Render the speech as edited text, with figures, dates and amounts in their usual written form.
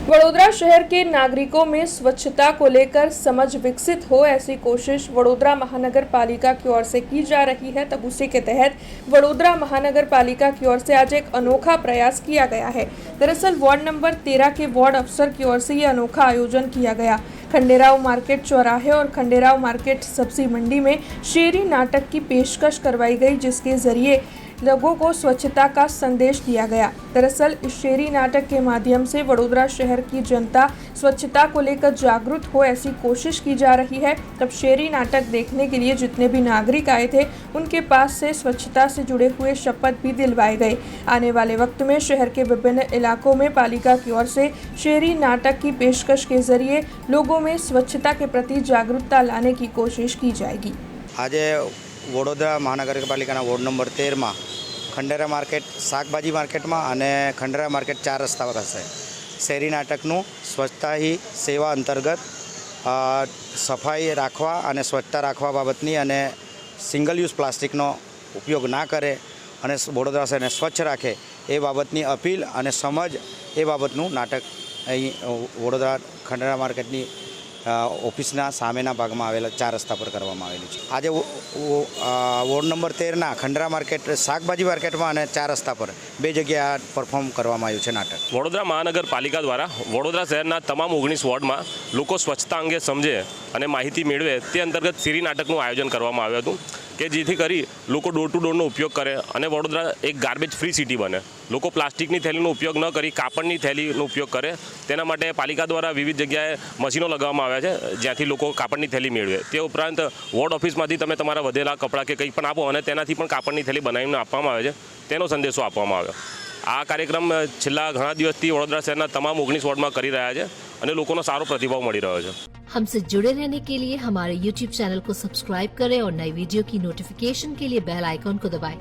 वडोदरा शहर के नागरिकों में स्वच्छता को लेकर समझ विकसित हो, ऐसी कोशिश वडोदरा महानगर पालिका की ओर से की जा रही है। तब उसी के तहत वडोदरा महानगर पालिका की ओर से आज एक अनोखा प्रयास किया गया है। दरअसल वार्ड नंबर 13 के वार्ड अफसर की ओर से ये अनोखा आयोजन किया गया। खंडेराव मार्केट चौराहे और खंडेराव मार्केट सब्जी मंडी में शेरी नाटक की पेशकश करवाई गई, जिसके जरिए लोगों को स्वच्छता का संदेश दिया गया। दरअसल इस शेरी नाटक के माध्यम से वडोदरा शहर की जनता स्वच्छता को लेकर जागरूक हो, ऐसी कोशिश की जा रही है। तब शेरी नाटक देखने के लिए जितने भी नागरिक आए थे, उनके पास से स्वच्छता से जुड़े हुए शपथ भी दिलवाए गए। आने वाले वक्त में शहर के विभिन्न इलाकों में पालिका की ओर से शेरी नाटक की पेशकश के जरिए लोगों में स्वच्छता के प्रति जागरूकता लाने की कोशिश की जाएगी। आज वडोदरा महानगरपालिका वोर्ड नंबर 13 में खंडेरा मार्केट शाकभाजी मार्केट में और खंडेरा मार्केट 4 रस्ता पर हशे शेरी नाटकनु स्वच्छता ही सेवा अंतर्गत सफाई राखवा और स्वच्छता राखवा बाबतनी अने सिंगल यूज प्लास्टिकनो उपयोग ना करे और वडोदरा शहर ने स्वच्छ राखे ए बाबतनी अपील और समझ ए बाबतनु नाटक अहीं वडोदरा खंडेरा मार्केटनी ऑफिसना सामेना भागमां आवेला 4 रस्ता पर करवामां आवेलुं छे। आज वोर्ड नंबर 13 खंडेरा मार्केट शाकभाजी मार्केट में और 4 रस्ता पर 2 जगह परफॉर्म करवामां आव्युं छे नाटक। वडोदरा महानगरपालिका द्वारा वडोदरा शहरना तमाम 19 वोर्ड में लोग स्वच्छता अंगे समझे और माहिती मेळवे ते अंतर्गत शेरी नाटकનું आयोजन करवामां આવ્યું હતું કે જેથી કરી લોકો ડોર ટુ ડોરનો ઉપયોગ કરે અને વડોદરા એક ગાર્બેજ ફ્રી સિટી બને। લોકો પ્લાસ્ટિકની થેલીનો ઉપયોગ ન કરી કાપડની થેલીનો ઉપયોગ કરે, તેના માટે પાલિકા દ્વારા વિવિધ જગ્યાએ મશીનો લગાવવામાં આવ્યા છે જ્યાંથી લોકો કાપડની થેલી મેળવે। તે ઉપરાંત વોર્ડ ઓફિસમાંથી તમે તમારા વધેલા કપડાં કે કંઈ પણ આપો અને તેનાથી પણ કાપડની થેલી બનાવીને આપવામાં આવે છે, તેનો સંદેશો આપવામાં આવ્યો। આ કાર્યક્રમ છેલ્લા ઘણા દિવસથી વડોદરા શહેરના તમામ 19 વોર્ડમાં કરી રહ્યા છે અને લોકોનો સારો પ્રતિભાવ મળી રહ્યો છે। हमसे जुड़े रहने के लिए हमारे YouTube चैनल को सब्सक्राइब करें और नई वीडियो की नोटिफिकेशन के लिए बेल आइकॉन को दबाएं।